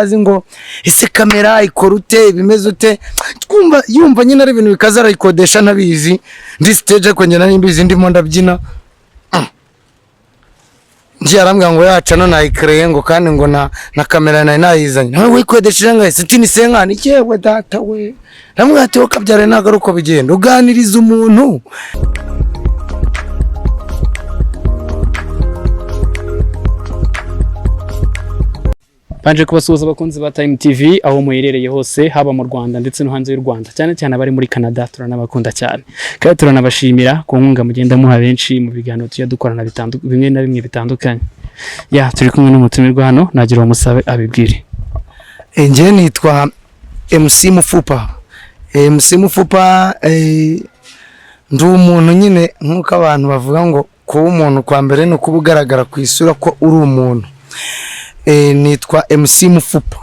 azi ngo ese kamera ikora ute bimeze ute twumva yumva nyine ari ibintu bikaza arayikodesha nabizi ndi stage ko njye nari mbizi ndimo ndabyina ngiye arambwira ngo yaca no nayikreye ngo kandi ngo na kamera nayo nayizanye nawe wikodesheje ngo ese ni senka ni cyewe data we namwe ati wakabyare nagaruko bigenda uganiriza umuntu. Banje kubasuhuza abakunzi ba Time TV aho muherereye hose haba mu Rwanda ndetse no hanze y'u Rwanda cyane cyane abari muri Canada turanabakunda cyane kandi turanabashimira ku nkunga mugenda muha benshi mu biganiro tujya dukorana bimwe na bimwe bitandukanye. Turi kumwe n'umutumirwa hano nagira umusabe abibwire. Nje nitwa MC Mufupa. MC Mufupa ndi umuntu nyine nkuko abantu bavuga ngo kuba umuntu kwa mbere no kubugaragara ku isura ko uri umuntu. Nitwa MC Mufupa.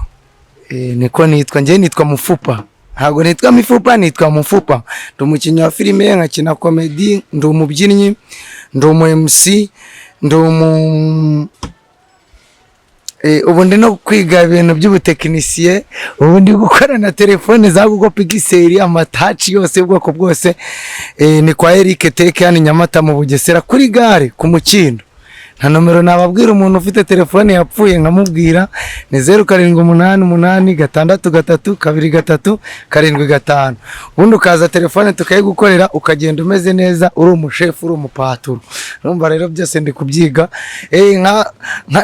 Niko nitwa nje nitwa Mufupa. Ntago nitwa Mifupa nitwa Mufupa. Ndi umukinnyi wa filime nkakina comedy, ndi umubyinnyi, ndi umu MC, ndi ubu ndi no kwiga ibintu by'ubutekinisiye, ubu ndi gukora na telefone za Google Pixel amatouch yose ubwoko bwose. Ni kwa Eric Teke hano Nyamata mu Bugesera kuri gare ku Mukindo. Nta nomero nababwira umuntu ufite telefone yapfuye nkamubwira ni 0788633235 ubundi ukaza telefone tukayigukorera ukagenda umeze neza uri umushefu uri umupaturo. Urumva rero byose ndi kubyiga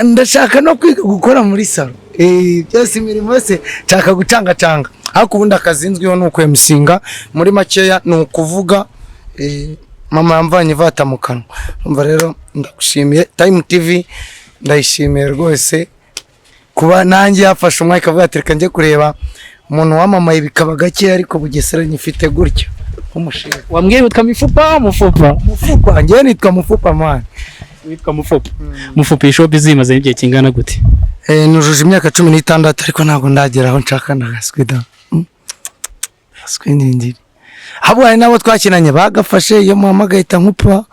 ndashaka no kwiga gukora muri salo byose imirimo yose nshaka gucanga ariko ubundi akazinzwiho nuko MCinga muri makeya ni ukuvuga mama yamvanye vata mu kanwa. Urumva rero ndagushimiye Time TV ndayishimiye rwose kuba nanjye yafashe umwanya akavuga ati reka njye kureba umuntu wamamaye bikaba gake ariko Bugesera nyifite gutyo umushinga. Wambwiye utwa Mufupa njye nitwa Mufupa man. Witwa Mufupa. Mufupa shop izimaze igihe kingana gute? Nujuje imyaka 16 ariko ntago ndagera aho nshaka ndagaswida. Askwindi habo hari nabo twakinanye bagafashe iyo muhamagahita nkupa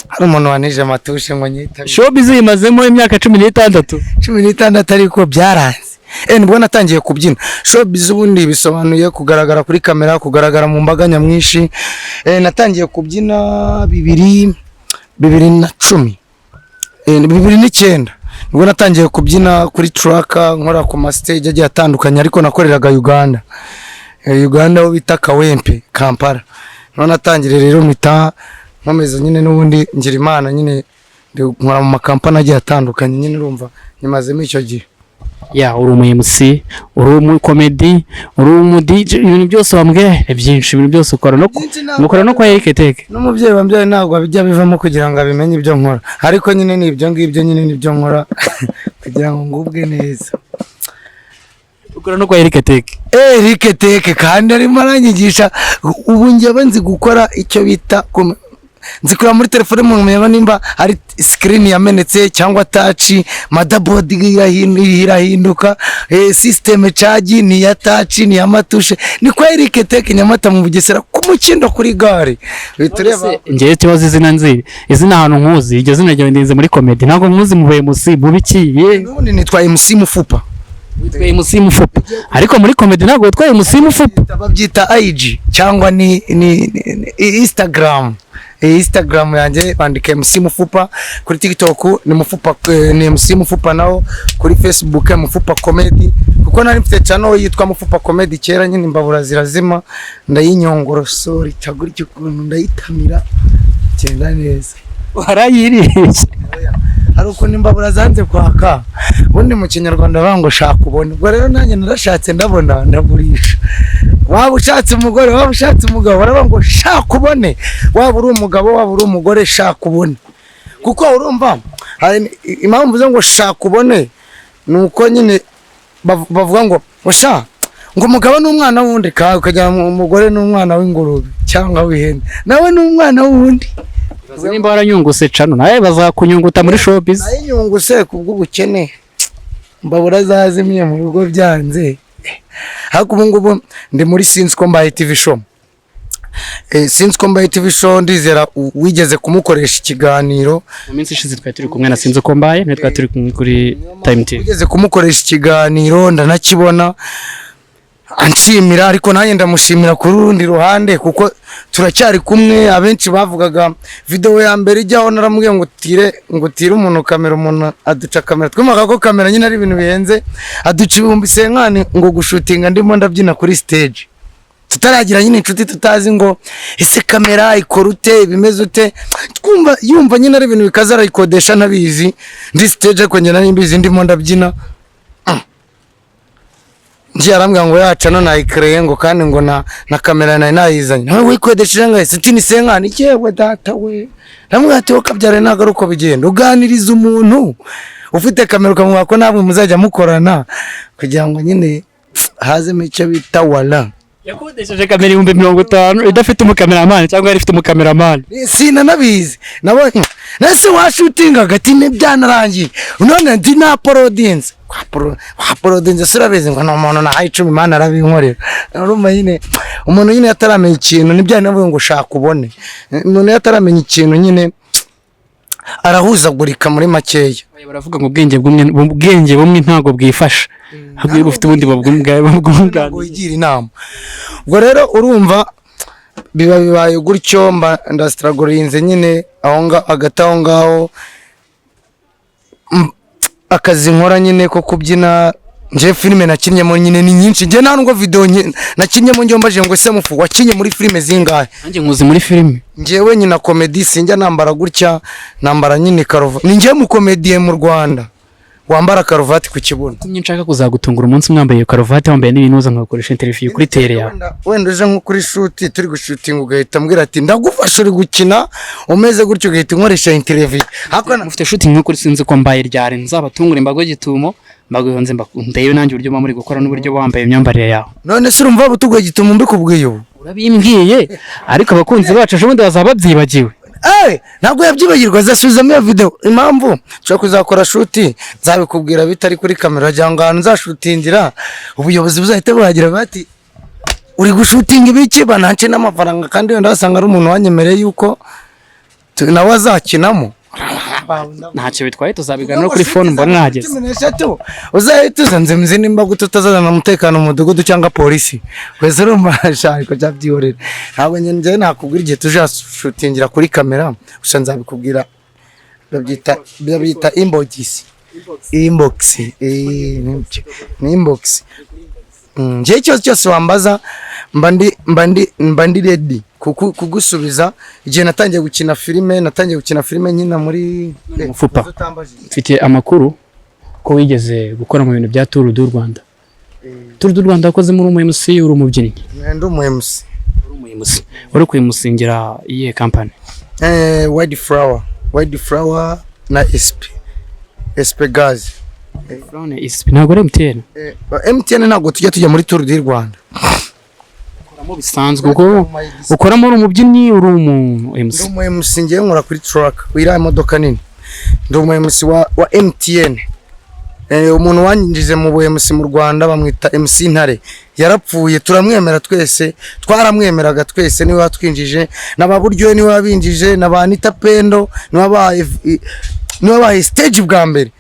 hari umuntu wanije matushe ngo nyita shop izimazemo imyaka 16 ariko byaranze. Nibwo natangiye kubyina. Shop ubundi bisobanuye kugaragara kuri kamera, kugaragara mu mbaga nyamwinshi. Natangiye kubyina 2010 2009 nibwo natangiye kubyina kuri track nkora ku ma stage agiye atandukanye ariko nakoreraga Uganda aho bita Kawempe Kampala. None natangire rero mita nkomeza nyine n'ubundi ngira Imana nyine nkora mu makampani agiye atandukanye nyine urumva nyimazemo icyo gihe. Uri umu MC, uri umu comedy, uri umu DJ, ibintu byose wambwiye byinshi, ibintu byose ukora no kwa Eric Teke. N'umubyeyi wambyaye ntabwo abijya bivamo kugira ngo abimenye ibyo nkora ariko nyine ni ibyo ngibyo nyine nibyo nkora kugira ngo ngubwe neza. Ukora no kwa Eric Teke. Eric Teke kandi arimo aranyigisha ubu njye banzi gukora icyo bita nzikura muri telefone mu menya nimba ari screen yamenetse cyangwa touch motherboard irahinduka system charge ni ya touch ni ya matushe ni kwa Eric Teke Nyamata mu Bugesera ku Mukindo kuri gare. Bitureba ngiye kibazo izina nzi izina ahantu nkuzi iryo zina ryo ndinze muri comedy ntago nkuzi mu MC mubikiye n'ubundi nitwa MC Mufupa. Witwa MC Mufupa ariko muri comedy ntago witwa MC Mufupa babyita IG cyangwa ni Instagram yanjye bandika MC Mufupa, kuri TikTok ni Mufupa ni MC Mufupa, naho kuri Facebook Mufupa Comedy kuko nari mfite channel yitwa Mufupa Comedy kera nyine imbabura zirazima ndayinyongorosori cyagura icyo kuntu ndayitamira cyenda neza warayiriye hari uko nimbabura zanze kwaka ubundi mu Kinyarwanda bango shaka ubone. Ubwo rero nanjye narashatse ndabona ndaburisha. Waba ushatse umugore waba ushatse umugabo barabango shaka ubone, waba uri umugabo waba uri umugore shaka ubone kuko urumva impamvu zo ngo shaka ubone nuko nyine bavuga ngo osha ngo umugabo n'umwana wundi ukajya umugore n'umwana w'ingurube cyangwa w'ihene nawe n'umwana wundi. Nimba waranyunguse cano nawe bazakunyunguta muri showbiz. Nayinyunguse kubw'ubukene mbabura zazimye mu rugo byanze. Hako ubu ngubu ndi muri Since ko mbaye TV show sinzi ko mbaye TV show ndizera wigeze kumukoresha ikiganiro mu minsi ishize twari turi kumwe na sinzi ko mbaye mwe twari turi kuri Time TV wigeze kumukoresha ikiganiro ndanakibona anshimira ariko nanjye ndamushimira ku rundi ruhande kuko turacyari kumwe abenshi bavugaga video ya mbere ijyaho naramubwiye ngo tire umuntu kamera umuntu aduca kamera twumvaga ko kamera nyine ari ibintu bihenze aduca ibihumbi senkani ngo gushutinga ndimo ndabyina kuri stage tutaragira nyine inshuti tutazi ngo ese kamera ikora ute bimeze ute twumva yumva nyine ari ibintu bikaza arayikodesha nabizi ndi stage ko nyina nimbizi ndimo ndabyina ngiye arambwira ngo yaca no nayikreye ngo kandi ngo na kamera nayizanye nawe wikodesheje ngaye sitini senkani cyewe data we namwe ati okabyare nagaruko bigenda uganiriza umuntu ufite kamera ukamubwira ko namwe muzajya mukorana kugira ngo nyine haze mice bita wala yakodesheje kamera 50 idafite umukameramani cyangwa yari ifite umukameramani sina nabizi nabonye nase washutinga hagati n'ibyanarangiye none ndi na parodinze kwa parodinze surabizi ngo no muntu na 10 mana arabinkorera urumva nyine umuntu nyine yataramenya ikintu nibyana navuga ngo shaka ubone umuntu yataramenya ikintu nyine arahuzagurika muri makeya baravuga ngo ubwenge bumwe ntago bwifasha habwiye bufite ubundi babwunganira igira inama ubwo rero urumva bibaye gutyo mba ndastragorinze nyine aho ngaho akazi nkora nyine ko kubyina nje filime nakinyemo nyine ni nyinshi nje nta ngo video nakinyemo njye mbaje ngo se mufu wakinye muri filime zingahe nanjye nkuzi muri filime njewe nyina comedy sinjya nambara gutya nambara nyine karuvati ni nje mu comedy mu Rwanda wambara karuvati ku kibuno nshaka kuzagutungura umunsi mwambaye iyo karuvati wambaye n'ibintu ngakoresha interview kuri tele yawe wenda uje nko kuri shoot turi gushutinga ugahita mbwira ati ndagufasha uri gukina umeze gutyo ugahita nkoresha interview hakona mufite shooting nko kuri sinzi ko mbaye ryari nzabatungura imbago gitumo mbagwihonze ndebe nanjye uburyo muri gukora n'uburyo wambaye imyambarire yawe none se urumva butugwe gitumo mbikubwiye ubu urabimbwiye ariko abakunzi bacu ubundi bazababyibagiwe ntabwo yabyibagirwa zasubizamo iyo video impamvu cyo kuzakora shoot nzabikubwira bitari kuri kamera cyangwa ahantu nzashutingira ubuyobozi buzahita buhagira bati uri gushutinga ibiki banance n'amafaranga kandi wenda wasanga ari umuntu wanyemereye yuko nawe azakinamo ntacyo bitwaye tuzabiganira kuri phone mbona nageze uzahita uzanze mzi nimba gututazana umutekano mu mudugudu cyangwa polisi wese rumashaka ko cyabyiyorera ntabwo njye nakubwira igihe tujashutingira kuri kamera gusa nzabikubwira babyita inbox ni inbox nje cyose wambaza mbandi ready kugusubiza igihe natangiye gukina filime nyina muri mufupa mfite amakuru ko wigeze gukora mu bintu bya Tour du Rwanda Tour du Rwanda wakoze muri MC uri umubyinnyi ndi MC uri kwimusingira iye company Wide Flower na SP Gaz ntabwo ari MTN ntabwo tujya muri Tour du Rwanda mu bisanzwe uko ukoramo uri umubyinnyi uri MC ndi MC ngiye nkora kuri truck wira imodoka nini ndi MC wa MTN umuntu wanyinjize mu MC mu Rwanda bamwita MC Ntare yarapfuye turamwemera twese twaramwemeraga twese niwe watwinjije nababuryo niwe wabinjije nabanita Pendo niwe baye stage bwa mbere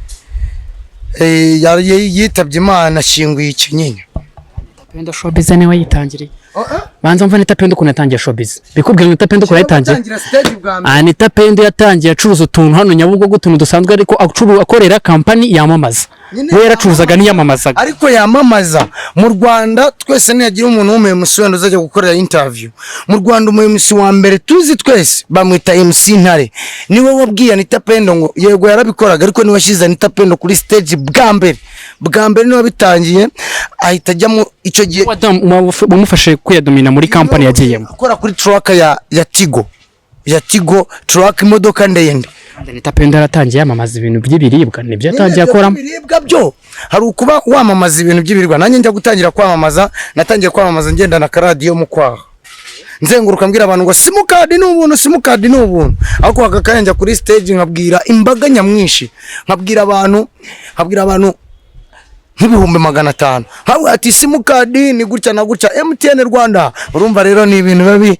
yitabye Imana shinguye ikinyinya Pendo showbiz niwe yitangiriye banza mva Anita Pendo kunatangiye showbiz bikubwira Anita Pendo kunatangiye Anita Pendo yatangiye acuruza utuntu hano Nyabugogo utuntu dusanzwe ariko akorera company yamamaza we yaracuruzaga niyamamazaga ariko yamamaza mu Rwanda twese niyagira umuntu w'umuyobozi wenda uzajya gukorera interview mu Rwanda umuyobozi wa mbere tuzi twese bamwita MC Ntare niwe wabwiye Anita Pendo ngo yego yarabikoraga ariko niwe washize Anita Pendo kuri stage bwa mbere niwe bitangiye ahita ajya mu icyo gihe umufashe kwiyadomina muri company yagiyemo akora kuri truck ya Tigo truck imodoka ndende Anita Pendo yaratangiye yamamaza ibintu by'ibiribwa nibyo yatangiye akoramo ibiribwa byo hari ukuba wamamaza ibintu by'ibiribwa nanjye njya gutangira kwamamaza natangiye kwamamaza ngenda na radio mu kwaha nzenguruka mbwira abantu ngo simukadi ni ubuntu ariko akakanya kuri stage nkabwira imbaga nyamwinshi nkabwira abantu nk'ibihumbi 500 hawe ati simukadi ni gutya na gutya MTN Rwanda. Urumva rero ni ibintu babi,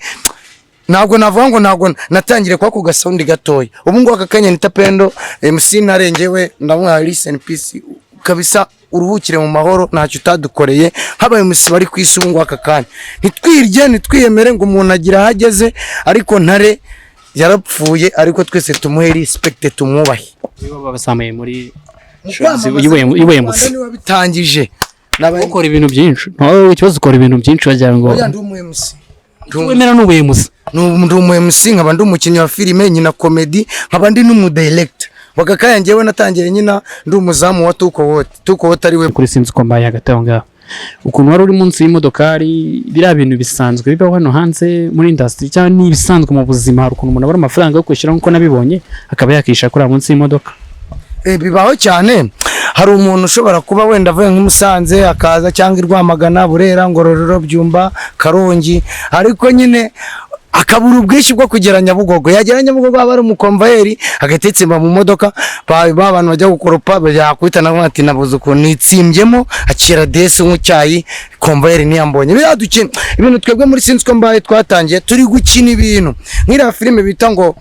ntabwo navuga ngo ntabwo natangire kwa ku gasaundi gatoya. Ubu ngo akakanya nitapendo MC narengewe ndamwa listen peace kabisa, uruhukire mu mahoro, ntacyo utadukoreye habaye MC bari kwisungu akakanya. Nitwirye nitwiyemere ngo umuntu agira hageze, ariko ntare yarapfuye, ariko twese tumuhe respect tumwubahe. Babasamaye muri iwe MC niwe bitangije ukora ibintu byinshi. Ntawe ikibazo ukora ibintu byinshi wagira ngo oya ndi MC. Wemera n'ubuye musa. Ndi MC, nkaba ndi umukinnyi wa filime, nyina comedy, nkaba ndi n'umudirector. Bagakaya ngewe natangiye nyina ndi umuzamu wa Tuko Wote ari we kuri Sinzi ko mbaye hagati aho ngaho. Ukuntu wari uri munsi y'imodokari, biriya bintu bisanzwe bibaho hano hanze muri industry cyangwa ni bisanzwe mu buzima? Hari ukuntu umuntu abara amafaranga yo kwishyura nkuko nabibonye akaba yakisha kuri munsi y'imodoka. Bibaho cyane. Hari umuntu ushobora kuba wenda avuye nk'Umusanze akaza cyangwa Rwamagana, Burera, Ngororero, Byumba, Karongi, ariko nyine akabura ubwishyu bwo kugera Nyabugogo. Yagera Nyabugogo aba ari umukomvayeri agatetsemba mu modoka, abantu bajya gukoropa bayakwita na ati nabuze ukuntu nitsimbyemo akira desi nk'icyayi, komvayeri niyambonye. Biradukina ibintu twebwe muri Sinzi ko mbaye twatangiye turi gukina ibintu nk'ira filime bita ngo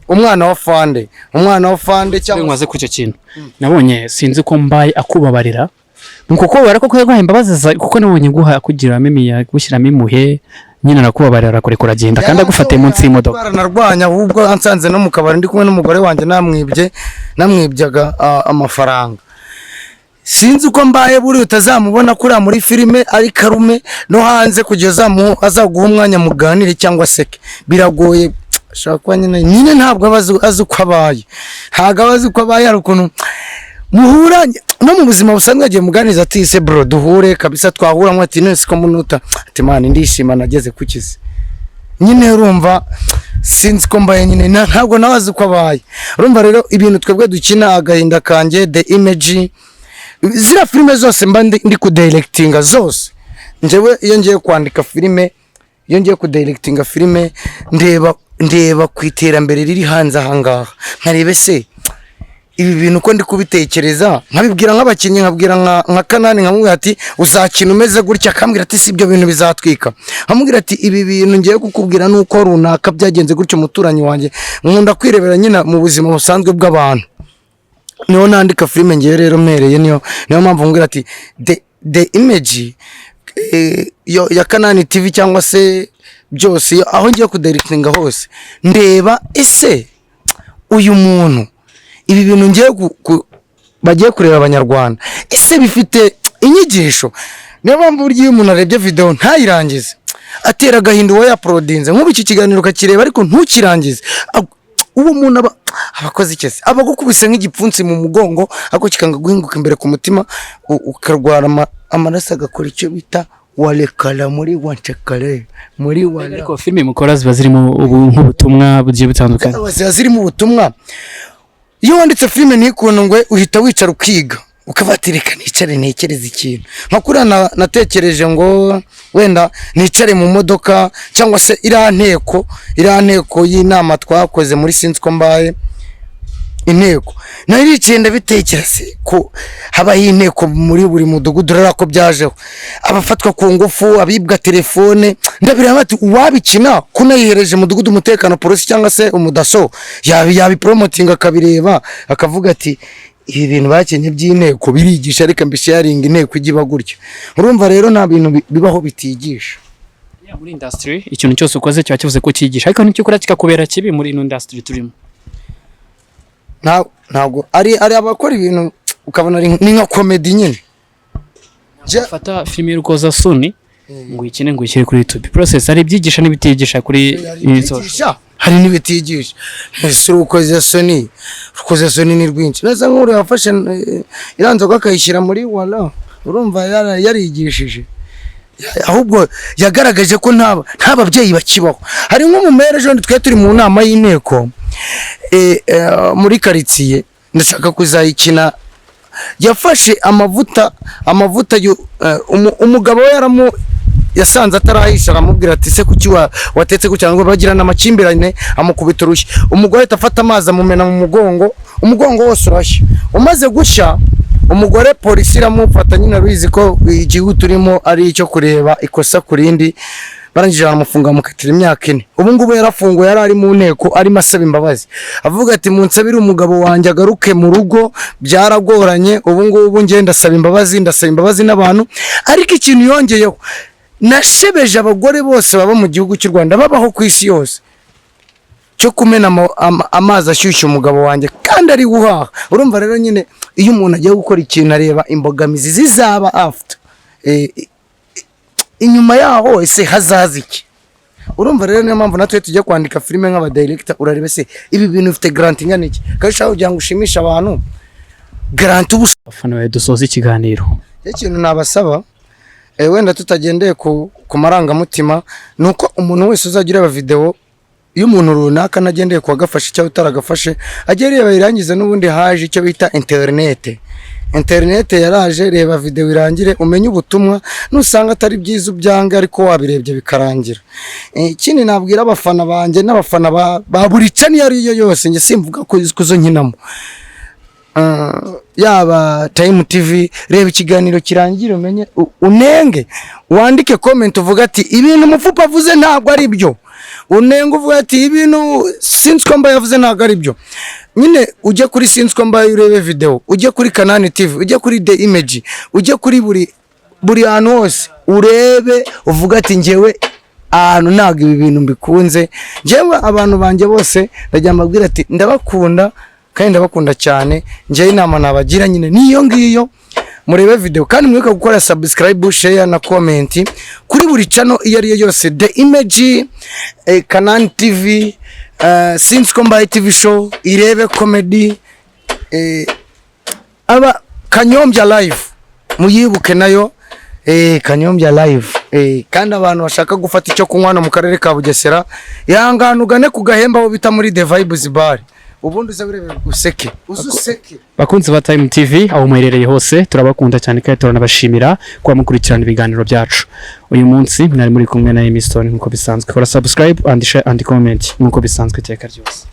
umwana wa fande cyangwa ngwaze ku cyo kintu nabonye Sinzi ko mbaye akubabarira nuko ko bara ko yaguha imbabazi, kuko nabonye guha kugira mimiya gushyiramo imuhe nyina nakubabarira arakurekura agenda kandi agufate munsi y'imodoka. Baranarwanya ahubwo ansanze no mu kabari ndi kumwe n'umugore wanjye namwibyaga amafaranga. Sinzi uko mbaye buri utazamubona kuri muri filime ari karume no hanze kugeza mu azaguha umwanya muganire cyangwa seke, biragoye. Shaka nyine ntabwo abazi uko abaye, hari ukuntu muhura no mu buzima busanzwe. Agiye muganiza ati se bro duhure kabisa, twahura mwe ati nese ko munuta ati man ndishima nageze kukize. Nyine urumva Sinzi ko mbaye nyine ntabwo nabazi uko abaye. Urumva rero ibintu twebwe dukina agahinda kanjye, The Image, zira filime zose mba ndi ku directinga zose. Njewe iyo ngiye kwandika filime, iyo ngiye ku directinga filime, ndeba ku iterambere riri hanze ahangaha, nkarebe se ibi bintu ko ndi kubitekereza, nkabibwira nk'abakinnyi, nkabwira nka Kanani, nkamubwira ati uzakina umeze gutya, akambwira ati si ibyo bintu bizatwika, nkamubwira ati ibi bintu ngiye kukubwira nuko runaka byagenze gutyo umuturanyi wanjye. Nkunda kwirebera nyina mu buzima busanzwe bw'abantu, niho nandika filime ngiye rero mpereye. Niyo mpamvu ngira ati The Image ya Kanani TV cyangwa se byose aho ngiye kudirectinga hose ndeba ese uyu muntu ibi bintu ngiye bagiye kureba Abanyarwanda ese bifite inyigisho. Niyo mpamvu buryo umuntu arebye video ntayirangize atera gahinda uwo yaprodinze, nk'ubu iki kiganiro kakireba ariko ntukirangize. Uwo muntu abakoze ikese abagukubise nk'igipfunsi mu mugongo, ako kikanga guhinguka imbere ku mutima, ukarwara amaraso agakora icyo bita walekala muri wanchekale muri wala. Ariko filime mukora ziba zirimo nk'ubutumwa bugiye butandukanye, ziba zirimo ubutumwa. Iyo wanditse filime ntikuntu ngo uhita wicara ukiga ukabatirika nicare ntekereza ikintu nka kuri natekereje ngo wenda nicare mu modoka cyangwa se iranteko y'inama twakoze muri Sinzi ko mbaye inteko nari icenda bitekereza ko habaho inteko muri buri mudugudu rako byajeho abafatwa ku ngufu, abibwa telefone. Ndabira bati uwabikina kunayihereje mudugudu umutekano polisi cyangwa se umudaso yabi promoting akabireba akavuga ati ibi bintu bakenye by'inteko birigisha, reka mbisharing inteko igiba gutyo. Urumva rero nta bintu bibaho bitigisha. Muri industry ikintu cyose ukoze cyo kivuze ko cyigisha, ariko nicyo kora kikakubera kibi muri industry turimo. Ntabwo ari abakora ibintu ukabona ni nka comedy nyine. Fata filime y'urukoza soni ngo ikine ngo ishyire kuri YouTube. Process ari byigisha n'ibitigisha kuri social. Hari n'ibitigisha. Ese urukoza soni ni rwinshi. Neza nk'uru yafashe iranzo kakayishyira muri wala. Urumva yarigishije. Ahubwo yagaragaje ko nta babyeyi bakibaho. Hari nk'umumere ejo twe turi mu nama y'inteko muri quartier ndashaka kuzayikina. Yafashe amavuta umugabo we yasanze atarahisha, aramubwira ati se kuki watetse ku cyangwa bagirana amakimbirane, amukubita urushyi. Umugore afata amazi amumena mu mugongo wose urashya. Umaze gushya umugore polisi iramufata nyine abizi ko igihugu turimo ari icyo kureba ikosa kurindi barangije baramufunga mukatira imyaka 4 ubu ngubu yarafunguye yari ari mu nteko arimo asaba imbabazi avuga ati munsabire umugabo wanjye agaruke mu rugo byaragoranye ubu ngubu ngiye ndasaba imbabazi n'abantu ariko ikintu yongeyeho nashebeje abagore bose baba mu gihugu cy'u Rwanda babaho ku isi yose cyo kumena amazi ashyushye umugabo wanjye kandi ari guhaha urumva rero nyine iyo umuntu agiye gukora ikintu areba imbogamizi zizaba after inyuma yaho ese hazaza iki urumva rero niyo mpamvu natwe tujya kwandika filime nk'aba director urarebe se ibi bintu bifite grant ingana iki kashaho kugira ngo ushimisha abantu grant abafana bawe dusoza ikiganiro ikintu nabasaba wenda tutagendeye ku marangamutima nuko umuntu wese uzagira aba video iyo umuntu runaka nagendeye kwa gafashe cyangwa utaragafashe agere bayirangiza n'ubundi haje icyo bita internet yaraje reba video irangire umenye ubutumwa nusanga atari byiza ubyanga ariko wabirebye bikarangira ikindi nabwira abafana banje n'abafana ba buri channel yari yo yose nge simvuga ko kuzo nkinamo yaba Time TV reba ikiganiro kirangira umenye unenge wandike comment uvuga ati ibintu Mufupa avuze ntabwo ari byo unenge uvuga ati ibintu Sinzkomba yavuze ntabwo ari byo nyine ujye kuri Sinzkomba urebe video ujye kuri Kanani TV ujye kuri The Image ujye kuri buri hantu hose urebe uvuga ati ngewe ahantu ntabwo ibi bintu mbikunze ngewe abantu banje bose ndajya mbabwira ati ndabakunda kandi ndabakunda cyane ngewe inama nabagira nyine niyo ngiyo murebe video kandi mwibuka gukora subscribe share na comment kuri buri channel iyo ari yo yose The Image Kanani TV Sinzkomba TV show irebe comedy aba Kanyombya live muyibuke nayo Kanyombya live kandi abantu bashaka gufata icyo kunywa no mu karere ka Bugesera yangana ugane ku Gahemba aho bita muri The Vibes Bar ubundi uzabirebe useke bakunzi ba Time TV aho muherereye hose turabakunda cyane kandi turanabashimira kwa mukurikirana ibiganiro byacu uyu munsi mwari muri kumwe na Emiston nkuko bisanzwe kora subscribe and share and comment nkuko bisanzwe iteka ryose.